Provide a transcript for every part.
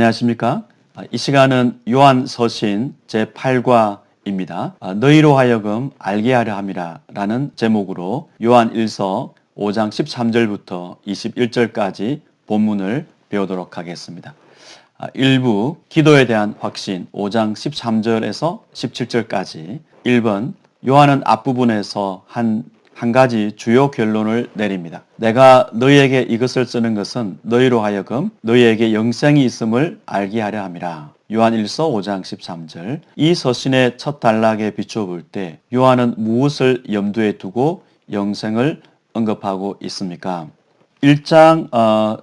안녕하십니까? 이 시간은 요한 서신 제8과입니다. 너희로 하여금 알게 하려 함이라 라는 제목으로 요한 1서 5장 13절부터 21절까지 본문을 배우도록 하겠습니다. 1부 기도에 대한 확신 5장 13절에서 17절까지 1번 요한은 앞부분에서 한 가지 주요 결론을 내립니다. 내가 너희에게 이것을 쓰는 것은 너희로 하여금 너희에게 영생이 있음을 알게 하려 함이라. 요한 1서 5장 13절. 이 서신의 첫 단락에 비추어 볼 때 요한은 무엇을 염두에 두고 영생을 언급하고 있습니까? 1장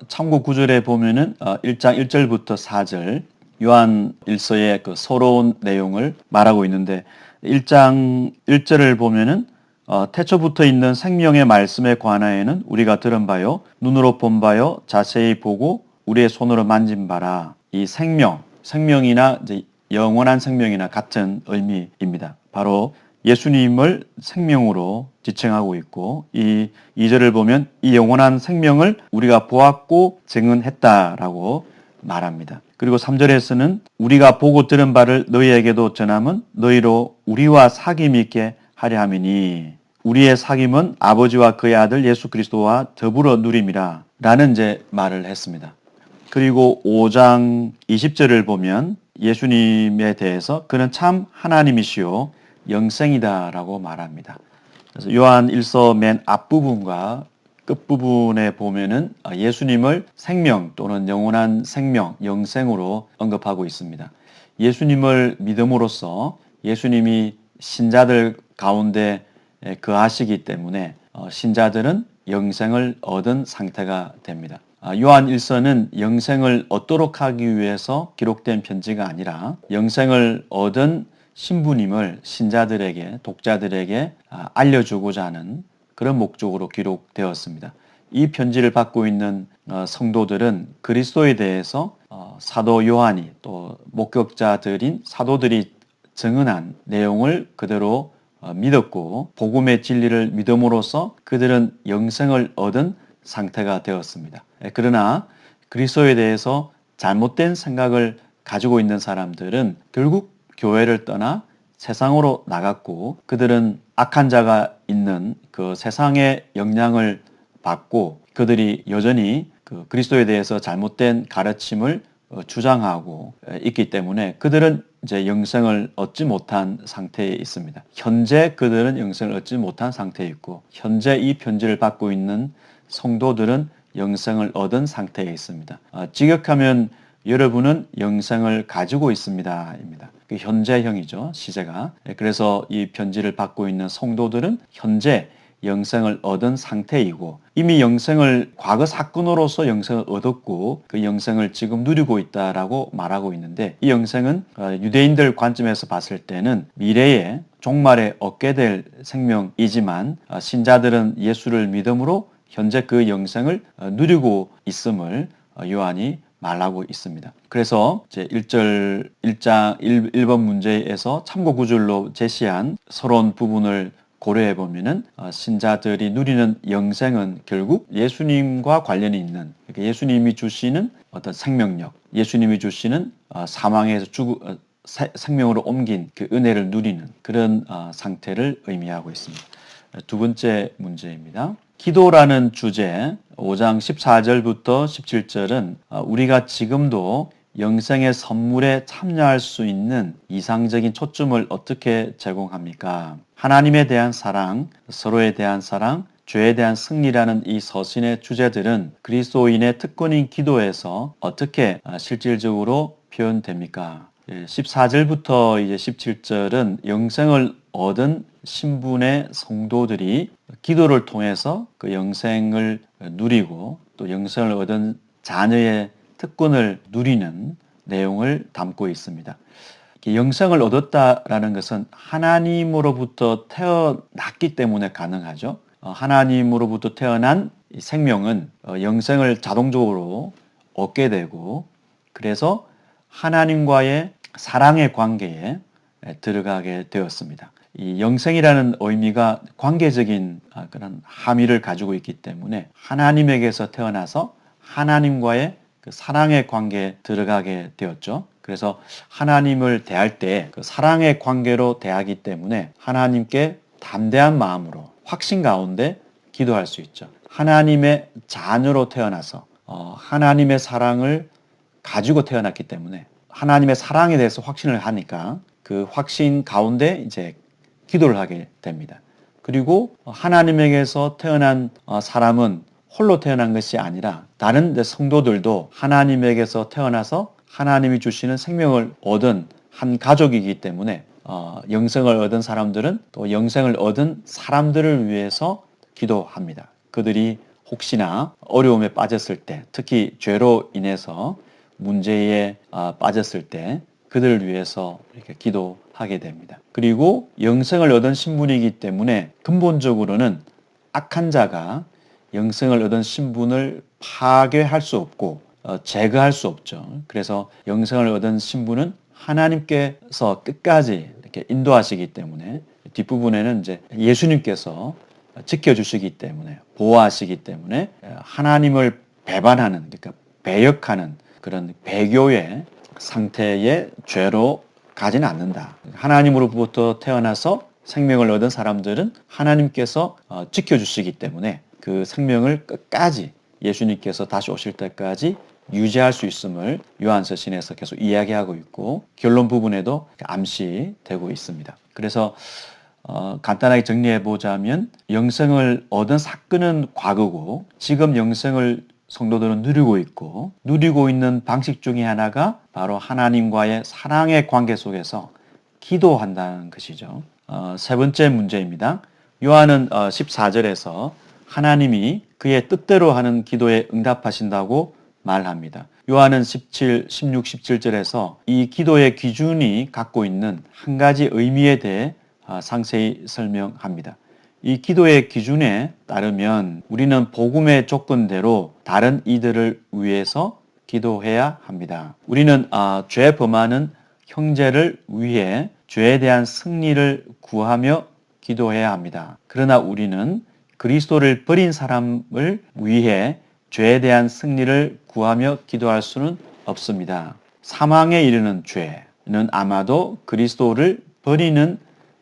참고 구절에 보면은 1장 1절부터 4절 요한 1서의 그 서러운 내용을 말하고 있는데 1장 1절을 보면은 태초부터 있는 생명의 말씀에 관하여는 우리가 들은 바요 눈으로 본 바요 자세히 보고 우리의 손으로 만진 바라. 이 생명이나 이제 영원한 생명이나 같은 의미입니다. 바로 예수님을 생명으로 지칭하고 있고 이 2절을 보면 이 영원한 생명을 우리가 보았고 증언했다라고 말합니다. 그리고 3절에서는 우리가 보고 들은 바를 너희에게도 전함은 너희로 우리와 사귐 있게 하려 함이니 우리의 사귐은 아버지와 그의 아들 예수 그리스도와 더불어 누림이라 라는 이제 말을 했습니다. 그리고 5장 20절을 보면 예수님에 대해서 그는 참 하나님이시요 영생이다라고 말합니다. 그래서 요한 1서 맨 앞부분과 끝부분에 보면은 예수님을 생명 또는 영원한 생명, 영생으로 언급하고 있습니다. 예수님을 믿음으로써 예수님이 신자들 가운데 거하시기 때문에 신자들은 영생을 얻은 상태가 됩니다. 요한 1서는 영생을 얻도록 하기 위해서 기록된 편지가 아니라 영생을 얻은 신부님을 신자들에게, 독자들에게 알려주고자 하는 그런 목적으로 기록되었습니다. 이 편지를 받고 있는 성도들은 그리스도에 대해서 사도 요한이 또 목격자들인 사도들이 증언한 내용을 그대로 믿었고 복음의 진리를 믿음으로써 그들은 영생을 얻은 상태가 되었습니다. 그러나 그리스도에 대해서 잘못된 생각을 가지고 있는 사람들은 결국 교회를 떠나 세상으로 나갔고 그들은 악한 자가 있는 그 세상의 영향을 받고 그들이 여전히 그 그리스도에 대해서 잘못된 가르침을 주장하고 있기 때문에 그들은 이제 영생을 얻지 못한 상태에 있습니다. 현재 그들은 영생을 얻지 못한 상태에 있고 현재 이 편지를 받고 있는 성도들은 영생을 얻은 상태에 있습니다. 직역하면 여러분은 영생을 가지고 있습니다. 입니다. 그 현재형이죠. 시제가. 그래서 이 편지를 받고 있는 성도들은 현재 영생을 얻은 상태이고 이미 영생을 과거 사건으로서 영생을 얻었고 그 영생을 지금 누리고 있다라고 말하고 있는데 이 영생은 유대인들 관점에서 봤을 때는 미래에 종말에 얻게 될 생명이지만 신자들은 예수를 믿음으로 현재 그 영생을 누리고 있음을 요한이 말하고 있습니다. 그래서 제 1장 1번 문제에서 참고 구절로 제시한 서론 부분을 고려해 보면은 신자들이 누리는 영생은 결국 예수님과 관련이 있는 그러니까 예수님이 주시는 어떤 생명력, 예수님이 주시는 사망에서 생명으로 옮긴 그 은혜를 누리는 그런 상태를 의미하고 있습니다. 두 번째 문제입니다. 기도라는 주제 5장 14절부터 17절은 우리가 지금도 영생의 선물에 참여할 수 있는 이상적인 초점을 어떻게 제공합니까? 하나님에 대한 사랑, 서로에 대한 사랑, 죄에 대한 승리라는 이 서신의 주제들은 그리스도인의 특권인 기도에서 어떻게 실질적으로 표현됩니까? 14절부터 이제 17절은 영생을 얻은 신분의 성도들이 기도를 통해서 그 영생을 누리고 또 영생을 얻은 자녀의 특권을 누리는 내용을 담고 있습니다. 영생을 얻었다라는 것은 하나님으로부터 태어났기 때문에 가능하죠. 하나님으로부터 태어난 생명은 영생을 자동적으로 얻게 되고 그래서 하나님과의 사랑의 관계에 들어가게 되었습니다. 이 영생이라는 의미가 관계적인 그런 함의를 가지고 있기 때문에 하나님에게서 태어나서 하나님과의 그 사랑의 관계에 들어가게 되었죠. 그래서 하나님을 대할 때 그 사랑의 관계로 대하기 때문에 하나님께 담대한 마음으로 확신 가운데 기도할 수 있죠. 하나님의 자녀로 태어나서 하나님의 사랑을 가지고 태어났기 때문에 하나님의 사랑에 대해서 확신을 하니까 그 확신 가운데 이제 기도를 하게 됩니다. 그리고 하나님에게서 태어난 사람은 홀로 태어난 것이 아니라 다른 성도들도 하나님에게서 태어나서 하나님이 주시는 생명을 얻은 한 가족이기 때문에 영생을 얻은 사람들은 또 영생을 얻은 사람들을 위해서 기도합니다. 그들이 혹시나 어려움에 빠졌을 때, 특히 죄로 인해서 문제에 빠졌을 때 그들을 위해서 이렇게 기도하게 됩니다. 그리고 영생을 얻은 신분이기 때문에 근본적으로는 악한 자가 영생을 얻은 신분을 파괴할 수 없고 제거할 수 없죠. 그래서 영생을 얻은 신분은 하나님께서 끝까지 이렇게 인도하시기 때문에 뒷부분에는 이제 예수님께서 지켜주시기 때문에 보호하시기 때문에 하나님을 배반하는 그러니까 배역하는 그런 배교의 상태의 죄로 가지는 않는다. 하나님으로부터 태어나서 생명을 얻은 사람들은 하나님께서 지켜주시기 때문에 그 생명을 끝까지 예수님께서 다시 오실 때까지 유지할 수 있음을 요한서신에서 계속 이야기하고 있고 결론 부분에도 암시되고 있습니다. 그래서 간단하게 정리해 보자면 영생을 얻은 사건은 과거고 지금 영생을 성도들은 누리고 있고 누리고 있는 방식 중에 하나가 바로 하나님과의 사랑의 관계 속에서 기도한다는 것이죠. 세 번째 문제입니다. 요한은 14절에서 하나님이 그의 뜻대로 하는 기도에 응답하신다고 말합니다. 요한은 16, 17절에서 이 기도의 기준이 갖고 있는 한 가지 의미에 대해 상세히 설명합니다. 이 기도의 기준에 따르면 우리는 복음의 조건대로 다른 이들을 위해서 기도해야 합니다. 우리는 죄 범하는 형제를 위해 죄에 대한 승리를 구하며 기도해야 합니다. 그러나 우리는 그리스도를 버린 사람을 위해 죄에 대한 승리를 구하며 기도할 수는 없습니다. 사망에 이르는 죄는 아마도 그리스도를 버리는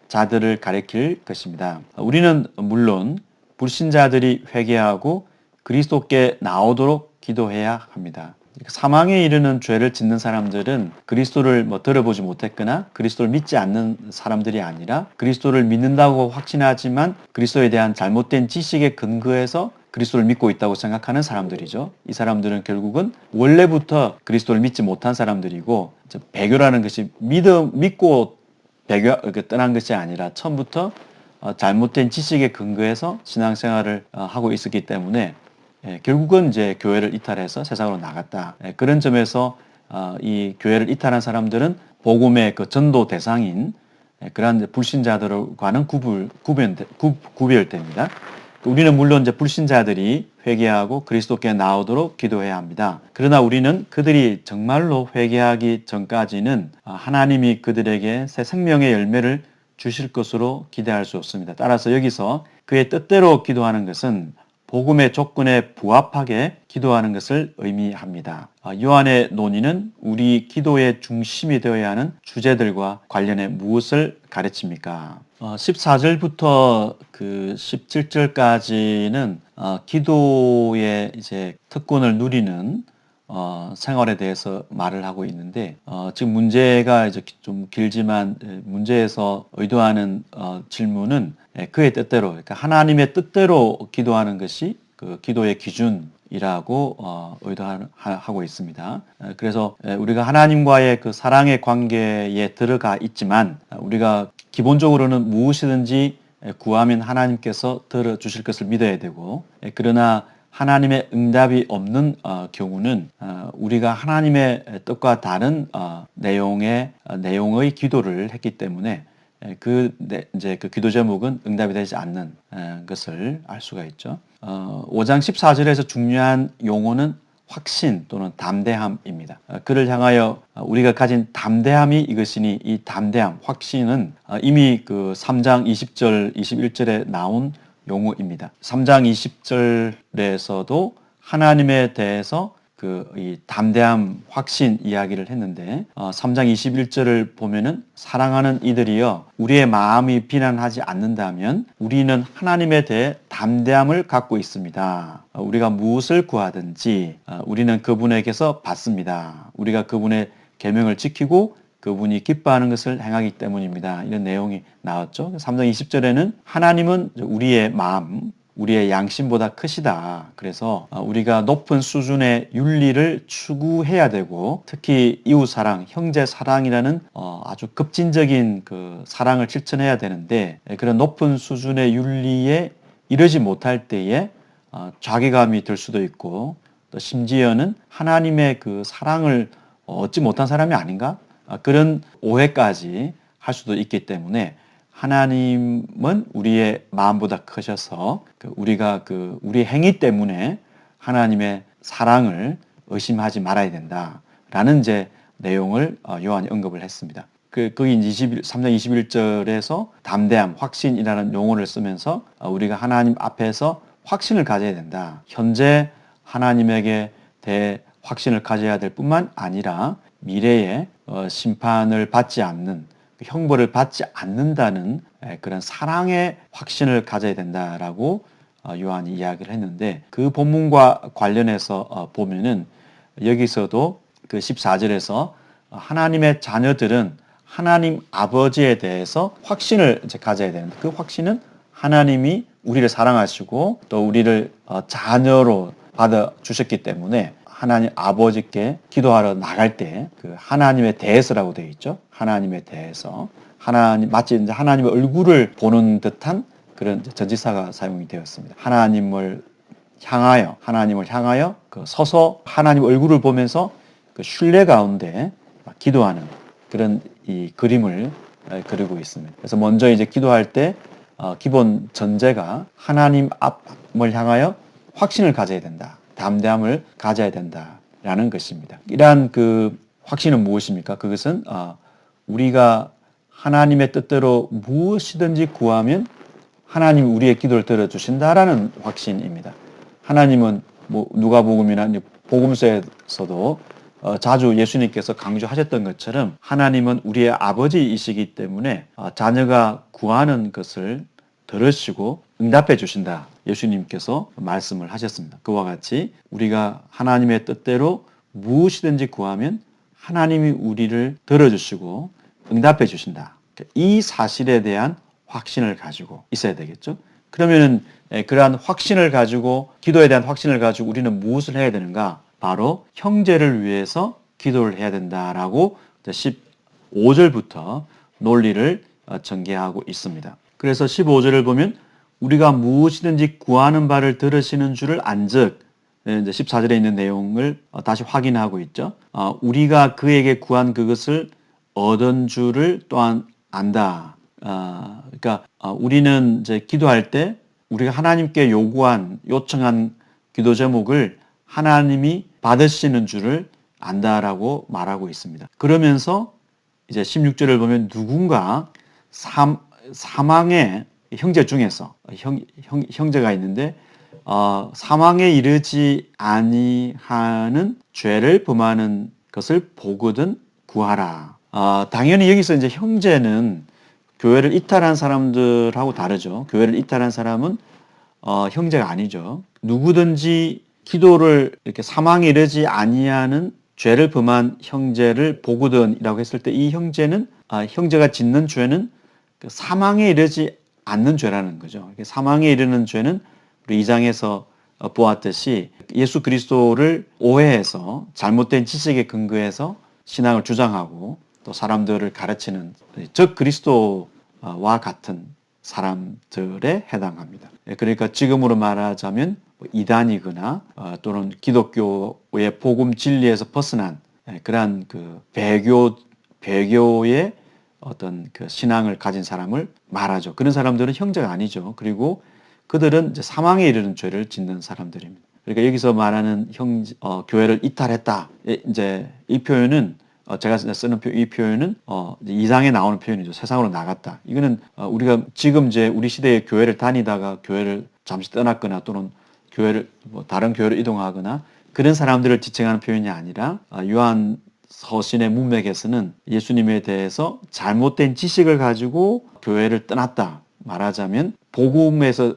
자들을 가리킬 것입니다. 우리는 물론 불신자들이 회개하고 그리스도께 나오도록 기도해야 합니다. 사망에 이르는 죄를 짓는 사람들은 그리스도를 들어보지 못했거나 그리스도를 믿지 않는 사람들이 아니라 그리스도를 믿는다고 확신하지만 그리스도에 대한 잘못된 지식에 근거해서 그리스도를 믿고 있다고 생각하는 사람들이죠. 이 사람들은 결국은 원래부터 그리스도를 믿지 못한 사람들이고 배교라는 것이 믿고 떠난 것이 아니라 처음부터 잘못된 지식에 근거해서 신앙생활을 하고 있었기 때문에 결국은 이제 교회를 이탈해서 세상으로 나갔다. 그런 점에서 이 교회를 이탈한 사람들은 복음의 그 전도 대상인 그러한 불신자들과는 구별됩니다. 우리는 물론 이제 불신자들이 회개하고 그리스도께 나오도록 기도해야 합니다. 그러나 우리는 그들이 정말로 회개하기 전까지는 하나님이 그들에게 새 생명의 열매를 주실 것으로 기대할 수 없습니다. 따라서 여기서 그의 뜻대로 기도하는 것은 복음의 조건에 부합하게 기도하는 것을 의미합니다. 요한의 논의는 우리 기도의 중심이 되어야 하는 주제들과 관련해 무엇을 가르칩니까? 14절부터 그 17절까지는 기도의 이제 특권을 누리는 생활에 대해서 말을 하고 있는데 지금 문제가 이제 좀 길지만 문제에서 의도하는 질문은 그의 뜻대로 그러니까 하나님의 뜻대로 기도하는 것이 그 기도의 기준이라고 의도하고 있습니다. 그래서 우리가 하나님과의 그 사랑의 관계에 들어가 있지만 우리가 기본적으로는 무엇이든지 구하면 하나님께서 들어주실 것을 믿어야 되고 그러나 하나님의 응답이 없는 경우는 우리가 하나님의 뜻과 다른 내용의 기도를 했기 때문에 이제 그 기도 제목은 응답이 되지 않는 것을 알 수가 있죠. 5장 14절에서 중요한 용어는 확신 또는 담대함입니다. 그를 향하여 우리가 가진 담대함이 이것이니 이 담대함, 확신은 이미 그 3장 20절, 21절에 나온 용어입니다. 3장 20절에서도 하나님에 대해서 이 담대함, 확신 이야기를 했는데 3장 21절을 보면은 사랑하는 이들이여 우리의 마음이 비난하지 않는다면 우리는 하나님에 대해 담대함을 갖고 있습니다. 우리가 무엇을 구하든지 우리는 그분에게서 받습니다. 우리가 그분의 계명을 지키고 그분이 기뻐하는 것을 행하기 때문입니다. 이런 내용이 나왔죠. 3장 20절에는 하나님은 우리의 마음, 우리의 양심보다 크시다. 그래서 우리가 높은 수준의 윤리를 추구해야 되고 특히 이웃 사랑, 형제 사랑이라는 아주 급진적인 그 사랑을 실천해야 되는데 그런 높은 수준의 윤리에 이르지 못할 때에 자괴감이 들 수도 있고 또 심지어는 하나님의 그 사랑을 얻지 못한 사람이 아닌가? 그런 오해까지 할 수도 있기 때문에 하나님은 우리의 마음보다 크셔서 우리가 우리 행위 때문에 하나님의 사랑을 의심하지 말아야 된다라는 이제 내용을 요한이 언급을 했습니다. 거기 3장 21절에서 담대함, 확신이라는 용어를 쓰면서 우리가 하나님 앞에서 확신을 가져야 된다. 현재 하나님에게 대해 확신을 가져야 될 뿐만 아니라 미래에 심판을 받지 않는 형벌을 받지 않는다는 그런 사랑의 확신을 가져야 된다라고 요한이 이야기를 했는데 그 본문과 관련해서 보면은 여기서도 그 14절에서 하나님의 자녀들은 하나님 아버지에 대해서 확신을 이제 가져야 되는데 그 확신은 하나님이 우리를 사랑하시고 또 우리를 자녀로 받아 주셨기 때문에 하나님 아버지께 기도하러 나갈 때 그 하나님의 대해서라고 되어 있죠. 하나님의 대해서 하나님 마치 이제 하나님의 얼굴을 보는 듯한 그런 전치사가 사용이 되었습니다. 하나님을 향하여 서서 하나님 얼굴을 보면서 그 신뢰 가운데 기도하는 그런 이 그림을 그리고 있습니다. 그래서 먼저 이제 기도할 때 기본 전제가 하나님 앞을 향하여 확신을 가져야 된다. 담대함을 가져야 된다라는 것입니다. 이러한 그 확신은 무엇입니까? 그것은 우리가 하나님의 뜻대로 무엇이든지 구하면 하나님이 우리의 기도를 들어주신다라는 확신입니다. 하나님은 뭐 누가복음이나 복음서에서도 자주 예수님께서 강조하셨던 것처럼 하나님은 우리의 아버지이시기 때문에 자녀가 구하는 것을 들으시고 응답해 주신다. 예수님께서 말씀을 하셨습니다. 그와 같이 우리가 하나님의 뜻대로 무엇이든지 구하면 하나님이 우리를 들어주시고 응답해 주신다. 이 사실에 대한 확신을 가지고 있어야 되겠죠. 그러면은 그러한 확신을 가지고 기도에 대한 확신을 가지고 우리는 무엇을 해야 되는가? 바로 형제를 위해서 기도를 해야 된다라고 15절부터 논리를 전개하고 있습니다. 그래서 15절을 보면 우리가 무엇이든지 구하는 바를 들으시는 줄을 안즉 이제 14절에 있는 내용을 다시 확인하고 있죠. 우리가 그에게 구한 그것을 얻은 줄을 또한 안다. 그러니까 우리는 이제 기도할 때 우리가 하나님께 요청한 기도 제목을 하나님이 받으시는 줄을 안다라고 말하고 있습니다. 그러면서 이제 16절을 보면 누군가 사망의 형제 중에서 형제가 있는데 사망에 이르지 아니하는 죄를 범하는 것을 보거든 구하라. 당연히 여기서 이제 형제는 교회를 이탈한 사람들하고 다르죠. 교회를 이탈한 사람은 형제가 아니죠. 누구든지 기도를 이렇게 사망에 이르지 아니하는 죄를 범한 형제를 보거든이라고 했을 때 이 형제는 형제가 짓는 죄는 사망에 이르지 않는 죄라는 거죠. 사망에 이르는 죄는 우리 2장에서 보았듯이 예수 그리스도를 오해해서 잘못된 지식에 근거해서 신앙을 주장하고 또 사람들을 가르치는 즉 그리스도와 같은 사람들에 해당합니다. 그러니까 지금으로 말하자면 이단이거나 또는 기독교의 복음 진리에서 벗어난 그러한 그 배교의 어떤 그 신앙을 가진 사람을 말하죠. 그런 사람들은 형제가 아니죠. 그리고 그들은 이제 사망에 이르는 죄를 짓는 사람들입니다. 그러니까 여기서 말하는 교회를 이탈했다. 이제 이 표현은 제가 쓰는 이 표현은 2장에 나오는 표현이죠. 세상으로 나갔다. 이거는 우리가 지금 이제 우리 시대에 교회를 다니다가 교회를 잠시 떠났거나 또는 교회를 다른 교회로 이동하거나 그런 사람들을 지칭하는 표현이 아니라 요한 서신의 문맥에서는 예수님에 대해서 잘못된 지식을 가지고 교회를 떠났다 말하자면 복음에서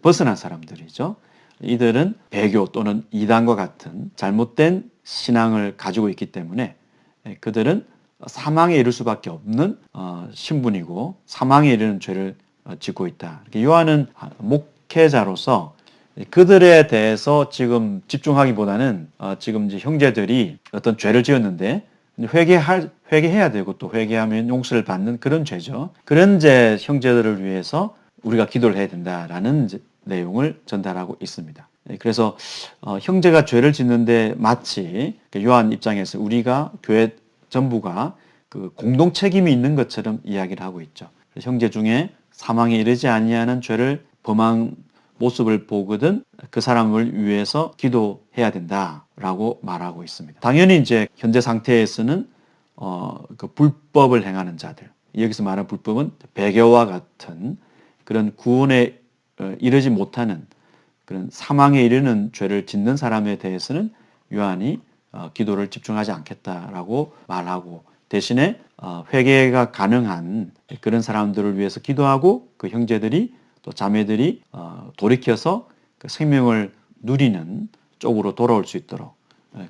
벗어난 사람들이죠. 이들은 배교 또는 이단과 같은 잘못된 신앙을 가지고 있기 때문에 그들은 사망에 이를 수밖에 없는 신분이고 사망에 이르는 죄를 짓고 있다. 요한은 목회자로서 그들에 대해서 지금 집중하기보다는 지금 이제 형제들이 어떤 죄를 지었는데 회개해야 되고 또 회개하면 용서를 받는 그런 죄죠. 그런 이제 형제들을 위해서 우리가 기도를 해야 된다라는 내용을 전달하고 있습니다. 그래서 형제가 죄를 짓는데 마치 요한 입장에서 우리가 교회 전부가 그 공동 책임이 있는 것처럼 이야기를 하고 있죠. 형제 중에 사망에 이르지 아니하는 죄를 범한 모습을 보거든 그 사람을 위해서 기도해야 된다라고 말하고 있습니다. 당연히 이제 현재 상태에서는 그 불법을 행하는 자들, 여기서 말하는 불법은 배교와 같은 그런 구원에 이르지 못하는 그런 사망에 이르는 죄를 짓는 사람에 대해서는 요한이 기도를 집중하지 않겠다라고 말하고 대신에 회개가 가능한 그런 사람들을 위해서 기도하고 그 형제들이 또 자매들이 돌이켜서 그 생명을 누리는 쪽으로 돌아올 수 있도록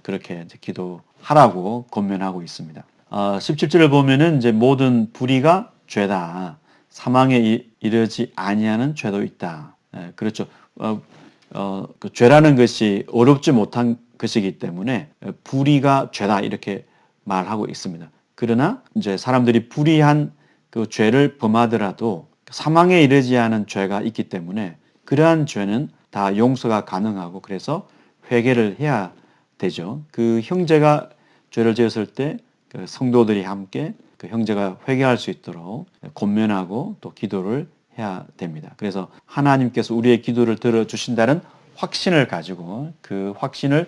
그렇게 이제 기도하라고 권면하고 있습니다. 17절을 보면은 이제 모든 불의가 죄다. 사망에 이르지 아니하는 죄도 있다. 그렇죠. 그 죄라는 것이 어렵지 못한 것이기 때문에 불의가 죄다 이렇게 말하고 있습니다. 그러나 이제 사람들이 불의한 그 죄를 범하더라도 사망에 이르지 않은 죄가 있기 때문에 그러한 죄는 다 용서가 가능하고 그래서 회개를 해야 되죠. 그 형제가 죄를 지었을 때 그 성도들이 함께 그 형제가 회개할 수 있도록 권면하고 또 기도를 해야 됩니다. 그래서 하나님께서 우리의 기도를 들어주신다는 확신을 가지고 그 확신의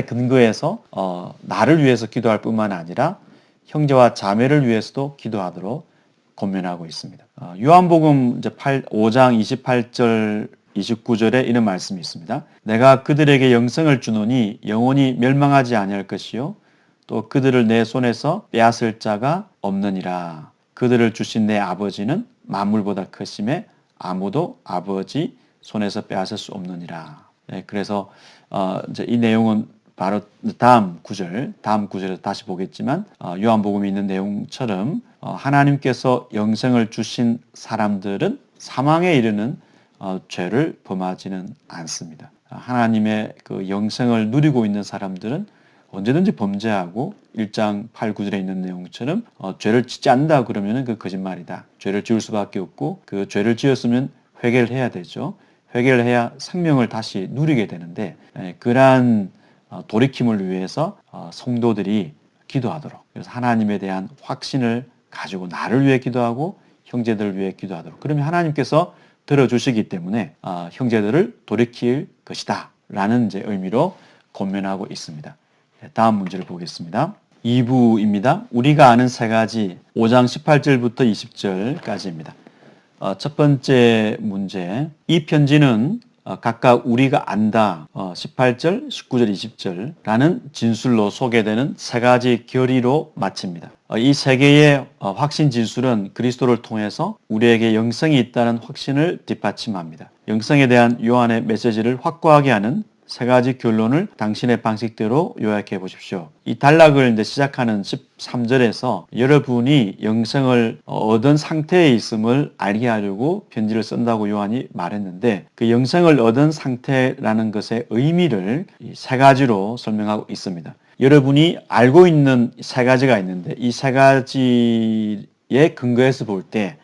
근거에서 나를 위해서 기도할 뿐만 아니라 형제와 자매를 위해서도 기도하도록 권면하고 있습니다. 요한복음 이제 5장 28절 29절에 이런 말씀이 있습니다. 내가 그들에게 영생을 주노니 영원히 멸망하지 아니할 것이요 또 그들을 내 손에서 빼앗을 자가 없느니라. 그들을 주신 내 아버지는 만물보다 크심에 아무도 아버지 손에서 빼앗을 수 없느니라. 그래서 이제 이 내용은 바로 다음 구절에 다시 보겠지만 요한복음에 있는 내용처럼 하나님께서 영생을 주신 사람들은 사망에 이르는 죄를 범하지는 않습니다. 하나님의 그 영생을 누리고 있는 사람들은 언제든지 범죄하고 1장 8, 9절에 있는 내용처럼 죄를 짓지 않는다 그러면 그 거짓말이다. 죄를 지을 수밖에 없고 그 죄를 지었으면 회개를 해야 되죠. 회개를 해야 생명을 다시 누리게 되는데 그러한 돌이킴을 위해서 성도들이 기도하도록 그래서 하나님에 대한 확신을 가지고 나를 위해 기도하고 형제들을 위해 기도하도록 그러면 하나님께서 들어주시기 때문에 형제들을 돌이킬 것이다 라는 이제 의미로 권면하고 있습니다. 다음 문제를 보겠습니다. 2부입니다. 우리가 아는 세 가지 5장 18절부터 20절까지입니다. 첫 번째 문제 이 편지는 각각 우리가 안다 18절, 19절, 20절라는 진술로 소개되는 세 가지 결의로 마칩니다. 이 세 개의 확신 진술은 그리스도를 통해서 우리에게 영생이 있다는 확신을 뒷받침합니다. 영생에 대한 요한의 메시지를 확고하게 하는 세 가지 결론을 당신의 방식대로 요약해 보십시오. 이 단락을 이제 시작하는 13절에서 여러분이 영생을 얻은 상태에 있음을 알게 하려고 편지를 쓴다고 요한이 말했는데 그 영생을 얻은 상태라는 것의 의미를 이 세 가지로 설명하고 있습니다. 여러분이 알고 있는 세 가지가 있는데 이 세 가지의 근거에서 볼 때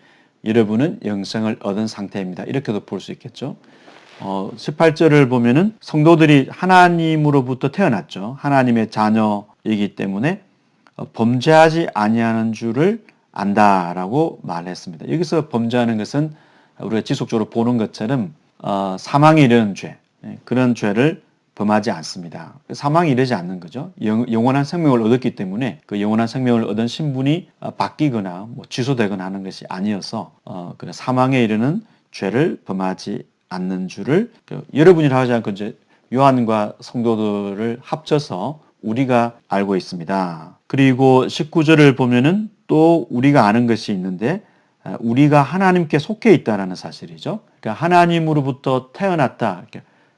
여러분은 영생을 얻은 상태입니다. 이렇게도 볼 수 있겠죠. 18절을 보면은 성도들이 하나님으로부터 태어났죠. 하나님의 자녀이기 때문에 범죄하지 아니하는 줄을 안다라고 말했습니다. 여기서 범죄하는 것은 우리가 지속적으로 보는 것처럼 사망에 이르는 죄, 그런 죄를 범하지 않습니다. 사망에 이르지 않는 거죠. 영원한 생명을 얻었기 때문에 그 영원한 생명을 얻은 신분이 바뀌거나 취소되거나 하는 것이 아니어서 사망에 이르는 죄를 범하지 않는 줄을 여러분이라 하지 않고 이제 요한과 성도들을 합쳐서 우리가 알고 있습니다. 그리고 19절을 보면은 또 우리가 아는 것이 있는데 우리가 하나님께 속해 있다라는 사실이죠. 그러니까 하나님으로부터 태어났다.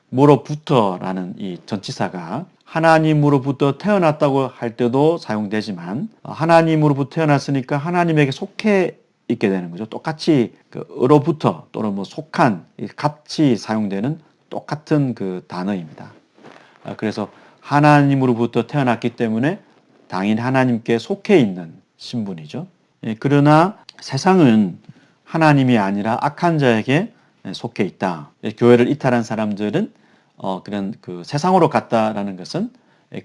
뭐로부터라는 이 전치사가 하나님으로부터 태어났다고 할 때도 사용되지만 하나님으로부터 태어났으니까 하나님에게 속해 있게 되는 거죠. 똑같이 으로부터 또는 뭐 속한 같이 사용되는 똑같은 그 단어입니다. 그래서 하나님으로부터 태어났기 때문에 당연히 하나님께 속해 있는 신분이죠. 그러나 세상은 하나님이 아니라 악한 자에게 속해 있다. 교회를 이탈한 사람들은 그런 그 세상으로 갔다라는 것은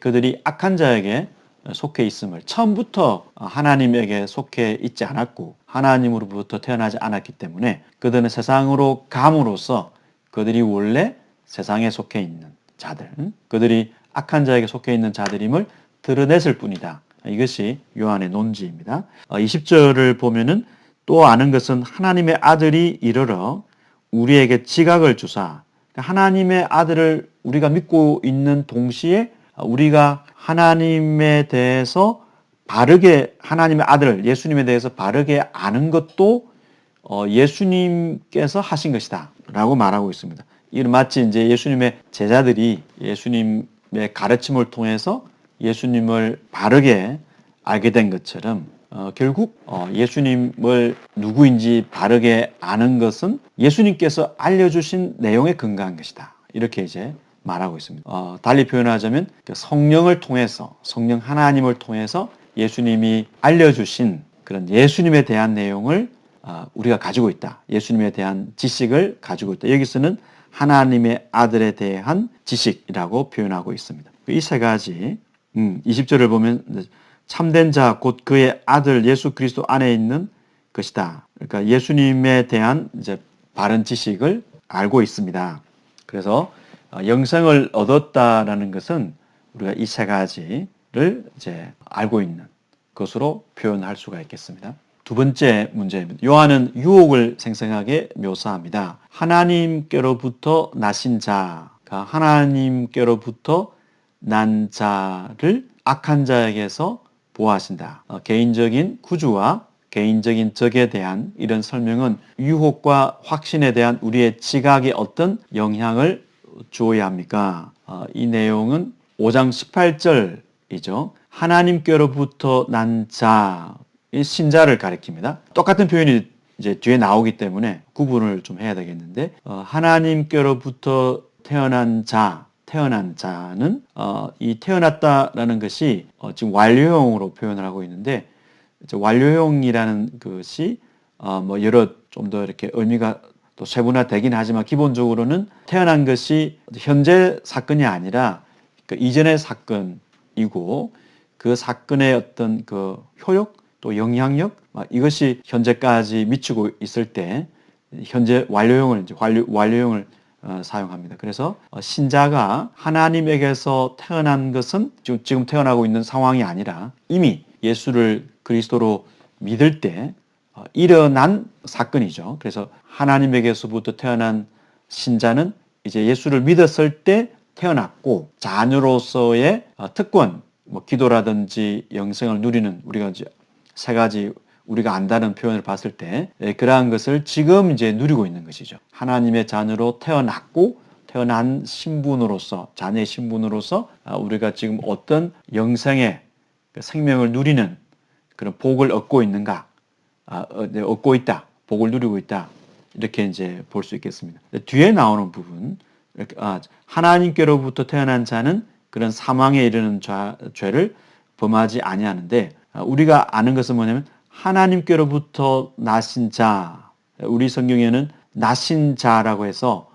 그들이 악한 자에게 속해 있음을 처음부터 하나님에게 속해 있지 않았고 하나님으로부터 태어나지 않았기 때문에 그들은 세상으로 감으로써 그들이 원래 세상에 속해 있는 자들, 그들이 악한 자에게 속해 있는 자들임을 드러냈을 뿐이다. 이것이 요한의 논지입니다. 20절을 보면은 또 아는 것은 하나님의 아들이 이르러 우리에게 지각을 주사, 하나님의 아들을 우리가 믿고 있는 동시에 우리가 하나님에 대해서 바르게, 하나님의 아들 예수님에 대해서 바르게 아는 것도 예수님께서 하신 것이다 라고 말하고 있습니다. 이는 마치 이제 예수님의 제자들이 예수님의 가르침을 통해서 예수님을 바르게 알게 된 것처럼 결국 예수님을 누구인지 바르게 아는 것은 예수님께서 알려주신 내용에 근거한 것이다. 이렇게 이제 말하고 있습니다. 달리 표현하자면 성령을 통해서, 성령 하나님을 통해서 예수님이 알려주신 그런 예수님에 대한 내용을 우리가 가지고 있다. 예수님에 대한 지식을 가지고 있다. 여기서는 하나님의 아들에 대한 지식이라고 표현하고 있습니다. 이 세 가지 20절을 보면 참된 자 곧 그의 아들 예수 그리스도 안에 있는 것이다. 그러니까 예수님에 대한 이제 바른 지식을 알고 있습니다. 그래서 영생을 얻었다라는 것은 우리가 이 세 가지를 이제 알고 있는 것으로 표현할 수가 있겠습니다. 두 번째 문제입니다. 요한은 유혹을 생생하게 묘사합니다. 하나님께로부터 나신 자가 하나님께로부터 난 자를 악한 자에게서 보호하신다. 개인적인 구주와 개인적인 적에 대한 이런 설명은 유혹과 확신에 대한 우리의 지각에 어떤 영향을 주어야 합니까? 이 내용은 5장 18절이죠. 하나님께로부터 난 자, 신자를 가리킵니다. 똑같은 표현이 이제 뒤에 나오기 때문에 구분을 좀 해야 되겠는데, 하나님께로부터 태어난 자는 이 태어났다라는 것이 지금 완료형으로 표현을 하고 있는데, 완료형이라는 것이 뭐 여러 좀 더 이렇게 의미가 또 세분화되긴 하지만 기본적으로는 태어난 것이 현재 사건이 아니라 그 이전의 사건이고 그 사건의 어떤 그 효력 또 영향력 이것이 현재까지 미치고 있을 때 현재 완료형을 사용합니다. 그래서 신자가 하나님에게서 태어난 것은 지금 태어나고 있는 상황이 아니라 이미 예수를 그리스도로 믿을 때 일어난 사건이죠. 그래서 하나님에게서부터 태어난 신자는 이제 예수를 믿었을 때 태어났고 자녀로서의 특권, 뭐 기도라든지 영생을 누리는 우리가 이제 세 가지 우리가 안다는 표현을 봤을 때 그러한 것을 지금 이제 누리고 있는 것이죠. 하나님의 자녀로 태어났고 태어난 신분으로서 자녀의 신분으로서 우리가 지금 어떤 영생의 생명을 누리는 그런 복을 얻고 있는가? 얻고 있다. 복을 누리고 있다. 이렇게 이제 볼 수 있겠습니다. 뒤에 나오는 부분 하나님께로부터 태어난 자는 그런 사망에 이르는 죄를 범하지 아니하는데 우리가 아는 것은 뭐냐면 하나님께로부터 나신 자, 우리 성경에는 나신 자라고 해서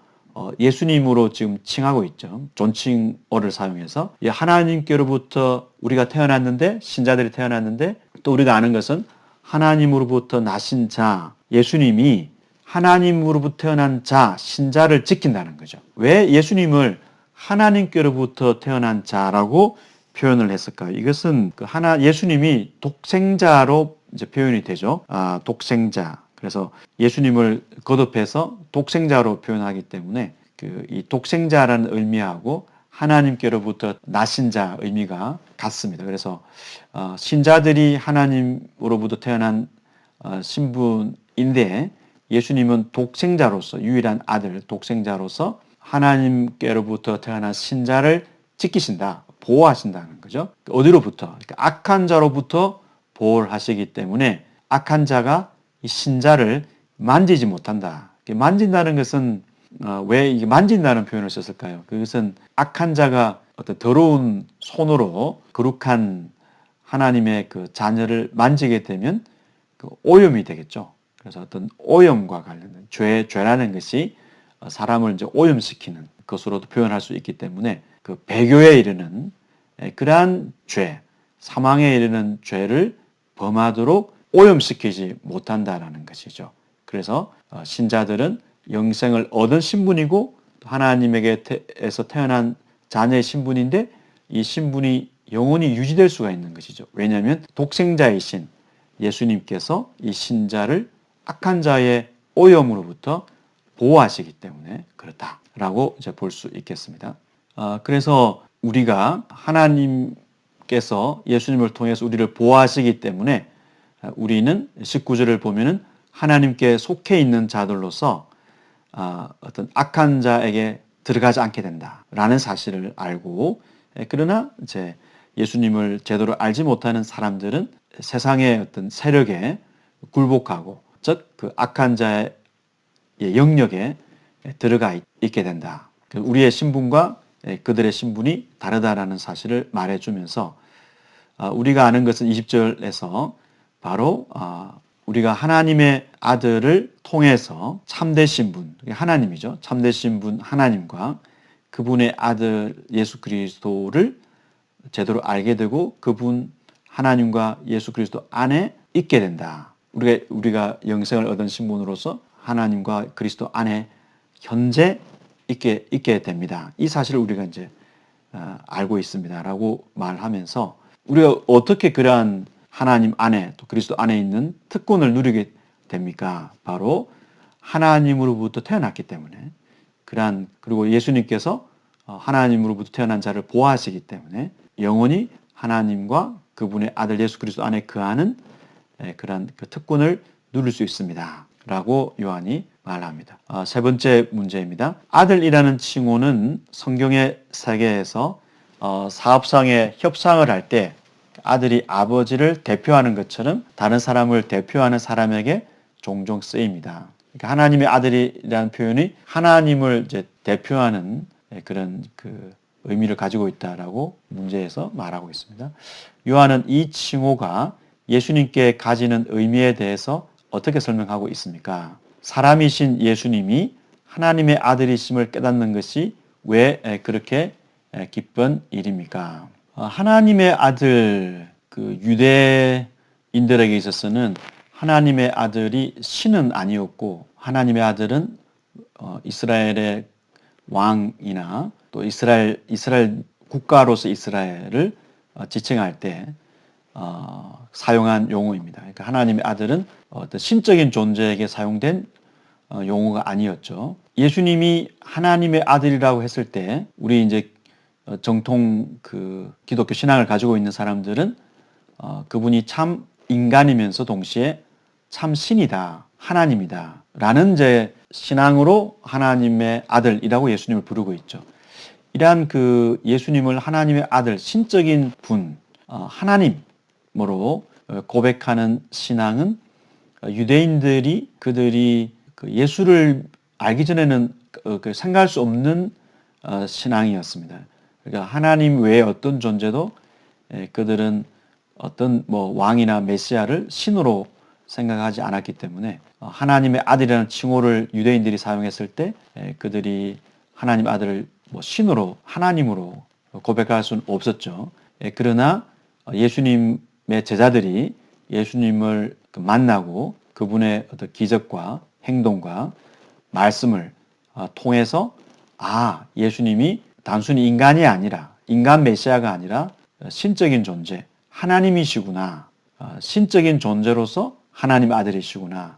예수님으로 지금 칭하고 있죠. 존칭어를 사용해서 하나님께로부터 우리가 태어났는데 신자들이 태어났는데 또 우리가 아는 것은 하나님으로부터 나신 자, 예수님이 하나님으로부터 태어난 자, 신자를 지킨다는 거죠. 왜 예수님을 하나님께로부터 태어난 자라고 표현을 했을까요? 이것은 예수님이 독생자로 이제 표현이 되죠. 독생자. 그래서 예수님을 거듭해서 독생자로 표현하기 때문에 이 독생자라는 의미하고 하나님께로부터 나신 자 의미가 같습니다. 그래서 신자들이 하나님으로부터 태어난 신분인데 예수님은 독생자로서 유일한 아들 독생자로서 하나님께로부터 태어난 신자를 지키신다, 보호하신다는 거죠. 어디로부터? 그러니까 악한 자로부터 보호를 하시기 때문에 악한 자가 이 신자를 만지지 못한다. 만진다는 것은 왜 이게 만진다는 표현을 썼을까요? 그것은 악한 자가 어떤 더러운 손으로 거룩한 하나님의 그 자녀를 만지게 되면 그 오염이 되겠죠. 그래서 어떤 오염과 관련된 죄라는 것이 사람을 이제 오염시키는 것으로도 표현할 수 있기 때문에 그 배교에 이르는 그러한 죄, 사망에 이르는 죄를 범하도록 오염시키지 못한다라는 것이죠. 그래서 신자들은 영생을 얻은 신분이고 하나님에게서 태어난 자녀의 신분인데 이 신분이 영원히 유지될 수가 있는 것이죠. 왜냐하면 독생자이신 예수님께서 이 신자를 악한 자의 오염으로부터 보호하시기 때문에 그렇다라고 이제 볼 수 있겠습니다. 그래서 우리가 하나님께서 예수님을 통해서 우리를 보호하시기 때문에 우리는 19절을 보면은 하나님께 속해 있는 자들로서 어떤 악한 자에게 들어가지 않게 된다라는 사실을 알고, 그러나 이제 예수님을 제대로 알지 못하는 사람들은 세상의 어떤 세력에 굴복하고 즉 그 악한 자의 영역에 들어가 있게 된다. 우리의 신분과 그들의 신분이 다르다라는 사실을 말해주면서 우리가 아는 것은 20절에서 바로 우리가 하나님의 아들을 통해서 참되신 분, 하나님이죠. 참되신 분 하나님과 그분의 아들 예수 그리스도를 제대로 알게 되고 그분 하나님과 예수 그리스도 안에 있게 된다. 우리가 영생을 얻은 신분으로서 하나님과 그리스도 안에 현재 있게 됩니다. 이 사실을 우리가 이제 알고 있습니다라고 말하면서 우리가 어떻게 그러한 하나님 안에 또 그리스도 안에 있는 특권을 누리게 됩니까? 바로 하나님으로부터 태어났기 때문에 그리고 예수님께서 하나님으로부터 태어난 자를 보호하시기 때문에 영원히 하나님과 그분의 아들 예수 그리스도 안에 거하는 그런 그 특권을 누릴 수 있습니다. 라고 요한이 말합니다. 세 번째 문제입니다. 아들이라는 칭호는 성경의 세계에서 사업상의 협상을 할 때 아들이 아버지를 대표하는 것처럼 다른 사람을 대표하는 사람에게 종종 쓰입니다. 그러니까 하나님의 아들이라는 표현이 하나님을 이제 대표하는 그런 그 의미를 가지고 있다라고 문제에서 말하고 있습니다. 요한은 이 칭호가 예수님께 가지는 의미에 대해서 어떻게 설명하고 있습니까? 사람이신 예수님이 하나님의 아들이심을 깨닫는 것이 왜 그렇게 기쁜 일입니까? 하나님의 아들, 그 유대인들에게 있어서는 하나님의 아들이 신은 아니었고 하나님의 아들은 이스라엘의 왕이나 또 이스라엘 국가로서 이스라엘을 지칭할 때 사용한 용어입니다. 그러니까 하나님의 아들은 어떤 신적인 존재에게 사용된 용어가 아니었죠. 예수님이 하나님의 아들이라고 했을 때 우리 이제 정통 그 기독교 신앙을 가지고 있는 사람들은 그분이 참 인간이면서 동시에 참 신이다, 하나님이다 라는 이제 신앙으로 하나님의 아들이라고 예수님을 부르고 있죠. 이러한 그 예수님을 하나님의 아들, 신적인 분, 하나님으로 고백하는 신앙은 유대인들이 그들이 그 예수를 알기 전에는 생각할 수 없는 신앙이었습니다. 그러니까 하나님 외에 어떤 존재도 그들은 어떤 뭐 왕이나 메시아를 신으로 생각하지 않았기 때문에 하나님의 아들이라는 칭호를 유대인들이 사용했을 때 그들이 하나님 아들을 뭐 신으로 하나님으로 고백할 수는 없었죠. 그러나 예수님의 제자들이 예수님을 만나고 그분의 어떤 기적과 행동과 말씀을 통해서 예수님이 단순히 인간이 아니라 인간 메시아가 아니라 신적인 존재 하나님이시구나, 신적인 존재로서 하나님 아들이시구나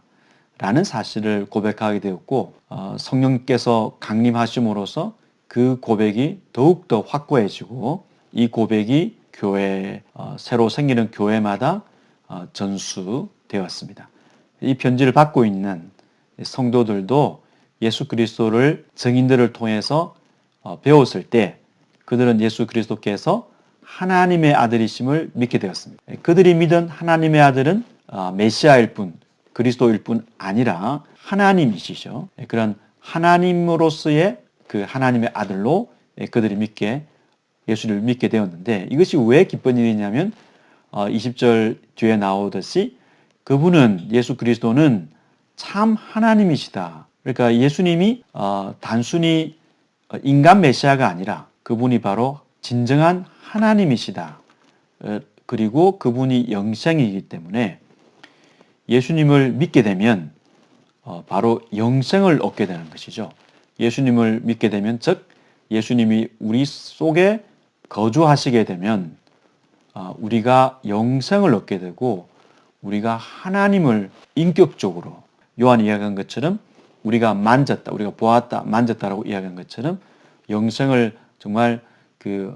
라는 사실을 고백하게 되었고 성령께서 강림하심으로써 그 고백이 더욱더 확고해지고 이 고백이 교회 새로 생기는 교회마다 전수되었습니다. 이 편지를 받고 있는 성도들도 예수 그리스도를 증인들을 통해서 배웠을 때 그들은 예수 그리스도께서 하나님의 아들이심을 믿게 되었습니다. 그들이 믿은 하나님의 아들은 메시아일 뿐, 그리스도일 뿐 아니라 하나님이시죠. 그런 하나님으로서의 그 하나님의 아들로 그들이 예수를 믿게 되었는데 이것이 왜 기쁜 일이냐면 20절 뒤에 나오듯이 그분은 예수 그리스도는 참 하나님이시다. 그러니까 예수님이 단순히 인간 메시아가 아니라 그분이 바로 진정한 하나님이시다. 그리고 그분이 영생이기 때문에 예수님을 믿게 되면 바로 영생을 얻게 되는 것이죠. 예수님을 믿게 되면 즉 예수님이 우리 속에 거주하시게 되면 우리가 영생을 얻게 되고 우리가 하나님을 인격적으로 요한이 이야기한 것처럼 우리가 만졌다, 우리가 보았다, 만졌다라고 이야기한 것처럼 영생을 정말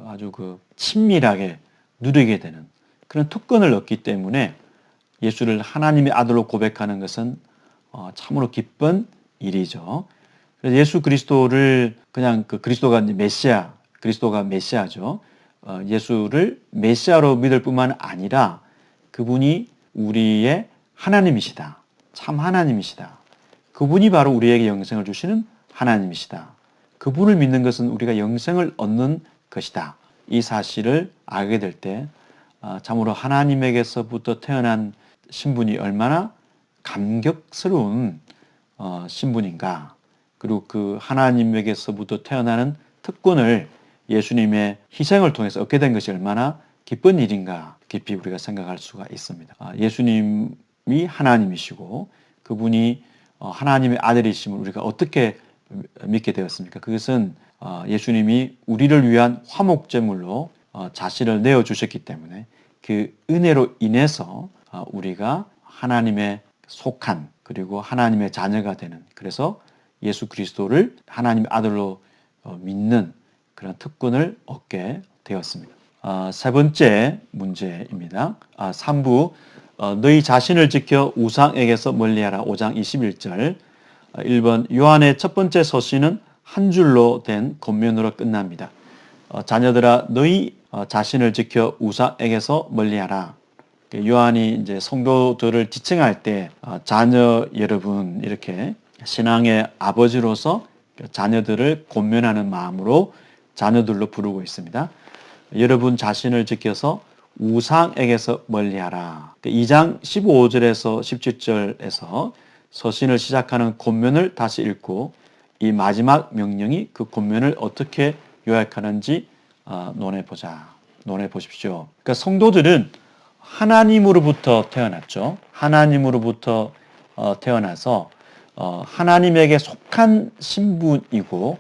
아주 친밀하게 누리게 되는 그런 특권을 얻기 때문에 예수를 하나님의 아들로 고백하는 것은 참으로 기쁜 일이죠. 그래서 예수 그리스도를 그냥 그리스도가 이제 메시아, 그리스도가 메시아죠. 예수를 메시아로 믿을 뿐만 아니라 그분이 우리의 하나님이시다. 참 하나님이시다. 그분이 바로 우리에게 영생을 주시는 하나님이시다. 그분을 믿는 것은 우리가 영생을 얻는 것이다. 이 사실을 알게 될 때 참으로 하나님에게서부터 태어난 신분이 얼마나 감격스러운 신분인가. 그리고 그 하나님에게서부터 태어나는 특권을 예수님의 희생을 통해서 얻게 된 것이 얼마나 기쁜 일인가 깊이 우리가 생각할 수가 있습니다. 예수님이 하나님이시고 그분이 하나님의 아들이심을 우리가 어떻게 믿게 되었습니까? 그것은 예수님이 우리를 위한 화목제물로 자신을 내어주셨기 때문에 그 은혜로 인해서 우리가 하나님의 속한 그리고 하나님의 자녀가 되는 그래서 예수 그리스도를 하나님의 아들로 믿는 그런 특권을 얻게 되었습니다. 세 번째 문제입니다. 3부 너희 자신을 지켜 우상에게서 멀리하라 5장 21절 1번 요한의 첫 번째 서신은 한 줄로 된 권면으로 끝납니다. 자녀들아 너희 자신을 지켜 우상에게서 멀리하라. 요한이 이제 성도들을 지칭할 때 자녀 여러분 이렇게 신앙의 아버지로서 자녀들을 권면하는 마음으로 자녀들로 부르고 있습니다. 여러분 자신을 지켜서 우상에게서 멀리하라. 2장 15절에서 17절에서 서신을 시작하는 권면을 다시 읽고 이 마지막 명령이 그 권면을 어떻게 요약하는지 논해 보십시오. 그러니까 성도들은 하나님으로부터 태어났죠. 하나님으로부터 태어나서 하나님에게 속한 신분이고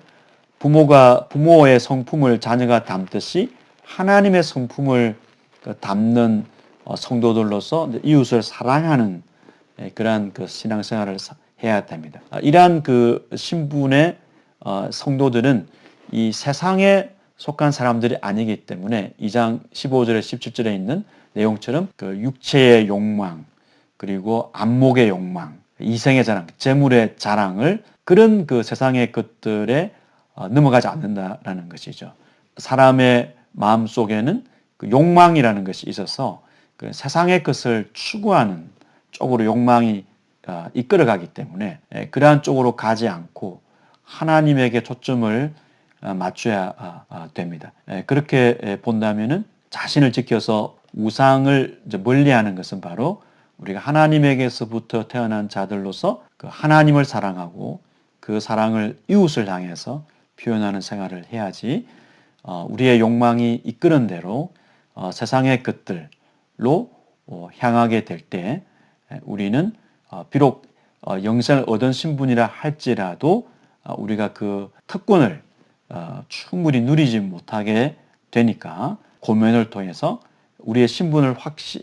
부모의 성품을 자녀가 담듯이 하나님의 성품을 담는 성도들로서 이웃을 사랑하는 그러한 신앙생활을 해야 됩니다. 이러한 신분의 성도들은 이 세상에 속한 사람들이 아니기 때문에 2장 15절에 17절에 있는 내용처럼 육체의 욕망 그리고 안목의 욕망, 이생의 자랑, 재물의 자랑을 그런 세상의 것들에 넘어가지 않는다라는 것이죠. 사람의 마음 속에는 욕망이라는 것이 있어서 세상의 것을 추구하는 쪽으로 욕망이 이끌어가기 때문에 그러한 쪽으로 가지 않고 하나님에게 초점을 맞춰야 됩니다. 그렇게 본다면은 자신을 지켜서 우상을 멀리하는 것은 바로 우리가 하나님에게서부터 태어난 자들로서 그 하나님을 사랑하고 그 사랑을 이웃을 향해서 표현하는 생활을 해야지 우리의 욕망이 이끄는 대로 세상의 것들로 향하게 될 때 우리는 비록 영생을 얻은 신분이라 할지라도 우리가 그 특권을 충분히 누리지 못하게 되니까 고면을 통해서 우리의 신분을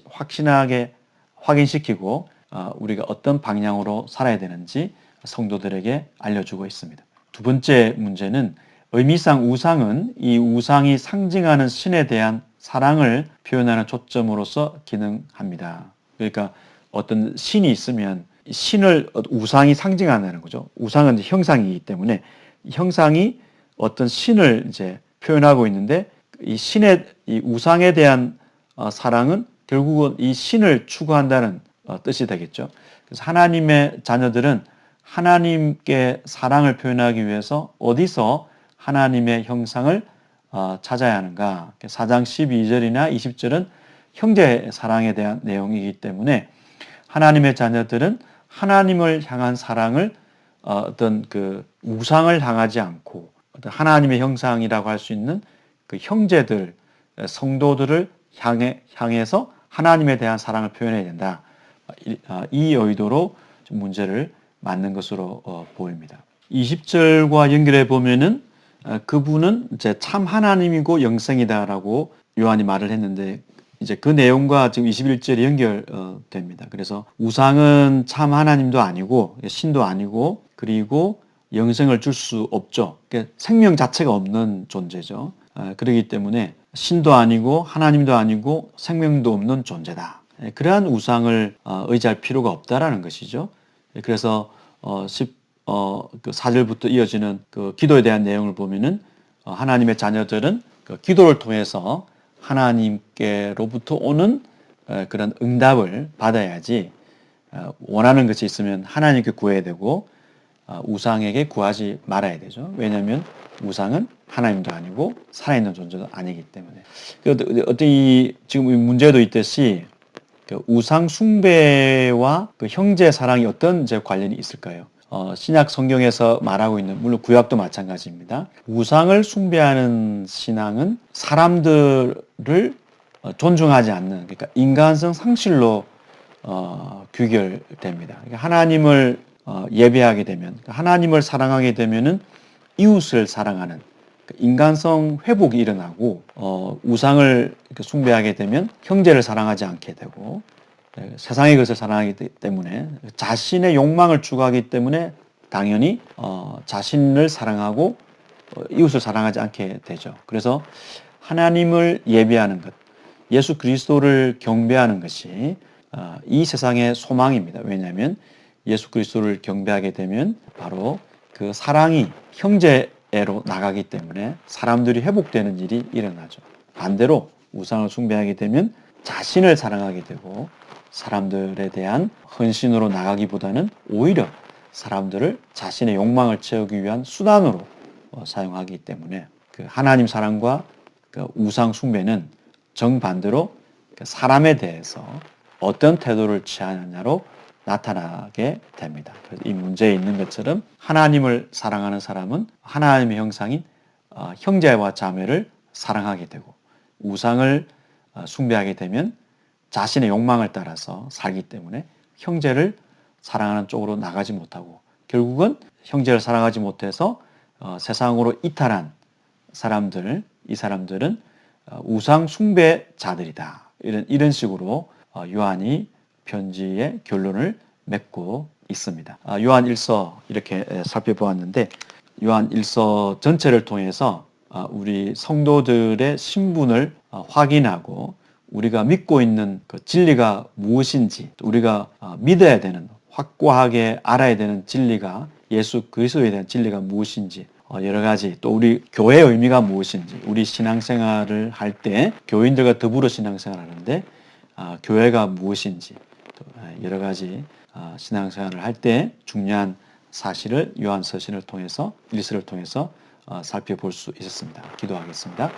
확신하게 확인시키고 우리가 어떤 방향으로 살아야 되는지 성도들에게 알려주고 있습니다. 두 번째 문제는 의미상 우상은 이 우상이 상징하는 신에 대한 사랑을 표현하는 초점으로서 기능합니다. 그러니까 어떤 신이 있으면 신을 우상이 상징한다는 거죠. 우상은 형상이기 때문에 형상이 어떤 신을 이제 표현하고 있는데 이 신의 이 우상에 대한 사랑은 결국은 이 신을 추구한다는 뜻이 되겠죠. 그래서 하나님의 자녀들은 하나님께 사랑을 표현하기 위해서 어디서 하나님의 형상을 찾아야 하는가? 4장 12절이나 20절은 형제 사랑에 대한 내용이기 때문에 하나님의 자녀들은 하나님을 향한 사랑을 어떤 그 우상을 향하지 않고 어떤 하나님의 형상이라고 할 수 있는 그 형제들, 성도들을 향해서 하나님에 대한 사랑을 표현해야 된다. 이 의도로 문제를 맞는 것으로 보입니다. 20절과 연결해 보면은 그분은 이제 참 하나님이고 영생이다라고 요한이 말을 했는데 이제 그 내용과 지금 21절이 연결됩니다. 그래서 우상은 참 하나님도 아니고 신도 아니고 그리고 영생을 줄 수 없죠. 그러니까 생명 자체가 없는 존재죠. 그렇기 때문에 신도 아니고 하나님도 아니고 생명도 없는 존재다. 그러한 우상을 의지할 필요가 없다라는 것이죠. 그래서 그 4절부터 이어지는 그 기도에 대한 내용을 보면은 하나님의 자녀들은 그 기도를 통해서 하나님께로부터 오는 그런 응답을 받아야지 원하는 것이 있으면 하나님께 구해야 되고 우상에게 구하지 말아야 되죠. 왜냐하면 우상은 하나님도 아니고 살아있는 존재도 아니기 때문에. 어떤 지금 문제도 있듯이 그 우상 숭배와 그 형제 사랑이 어떤 이제 관련이 있을까요? 신약 성경에서 말하고 있는 물론 구약도 마찬가지입니다. 우상을 숭배하는 신앙은 사람들을 존중하지 않는 그러니까 인간성 상실로 귀결됩니다. 그러니까 하나님을 예배하게 되면 하나님을 사랑하게 되면은 이웃을 사랑하는 인간성 회복이 일어나고 우상을 숭배하게 되면 형제를 사랑하지 않게 되고 세상의 것을 사랑하기 때문에 자신의 욕망을 추구하기 때문에 당연히 자신을 사랑하고 이웃을 사랑하지 않게 되죠. 그래서 하나님을 예배하는 것, 예수 그리스도를 경배하는 것이 이 세상의 소망입니다. 왜냐하면 예수 그리스도를 경배하게 되면 바로 그 사랑이 형제애로 나가기 때문에 사람들이 회복되는 일이 일어나죠. 반대로 우상을 숭배하게 되면 자신을 사랑하게 되고 사람들에 대한 헌신으로 나가기보다는 오히려 사람들을 자신의 욕망을 채우기 위한 수단으로 사용하기 때문에 그 하나님 사랑과 그 우상 숭배는 정반대로 사람에 대해서 어떤 태도를 취하느냐로 나타나게 됩니다. 그래서 이 문제에 있는 것처럼 하나님을 사랑하는 사람은 하나님의 형상인 형제와 자매를 사랑하게 되고 우상을 숭배하게 되면 자신의 욕망을 따라서 살기 때문에 형제를 사랑하는 쪽으로 나가지 못하고 결국은 형제를 사랑하지 못해서 세상으로 이탈한 사람들, 이 사람들은 우상 숭배자들이다. 이런 식으로 요한이 편지의 결론을 맺고 있습니다. 요한 1서 이렇게 살펴보았는데 요한 1서 전체를 통해서 우리 성도들의 신분을 확인하고 우리가 믿고 있는 그 진리가 무엇인지 우리가 믿어야 되는 확고하게 알아야 되는 진리가 예수 그리스도에 대한 진리가 무엇인지 여러 가지 또 우리 교회의 의미가 무엇인지 우리 신앙생활을 할 때 교인들과 더불어 신앙생활을 하는데 교회가 무엇인지 또 여러 가지 신앙생활을 할 때 중요한 사실을 요한 서신을 통해서 일서를 통해서 살펴볼 수 있었습니다. 기도하겠습니다.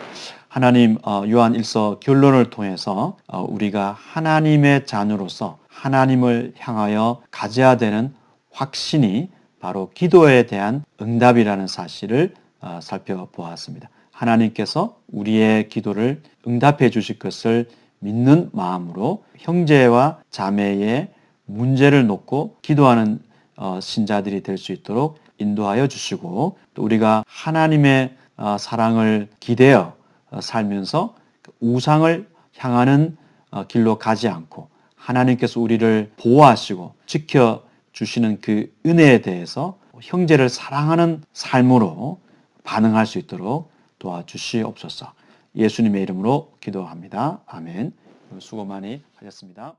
하나님 요한 1서 결론을 통해서 우리가 하나님의 자녀로서 하나님을 향하여 가져야 되는 확신이 바로 기도에 대한 응답이라는 사실을 살펴보았습니다. 하나님께서 우리의 기도를 응답해 주실 것을 믿는 마음으로 형제와 자매의 문제를 놓고 기도하는 신자들이 될 수 있도록 인도하여 주시고 또 우리가 하나님의 사랑을 기대어 살면서 우상을 향하는 길로 가지 않고 하나님께서 우리를 보호하시고 지켜주시는 그 은혜에 대해서 형제를 사랑하는 삶으로 반응할 수 있도록 도와주시옵소서. 예수님의 이름으로 기도합니다. 아멘. 수고 많이 하셨습니다.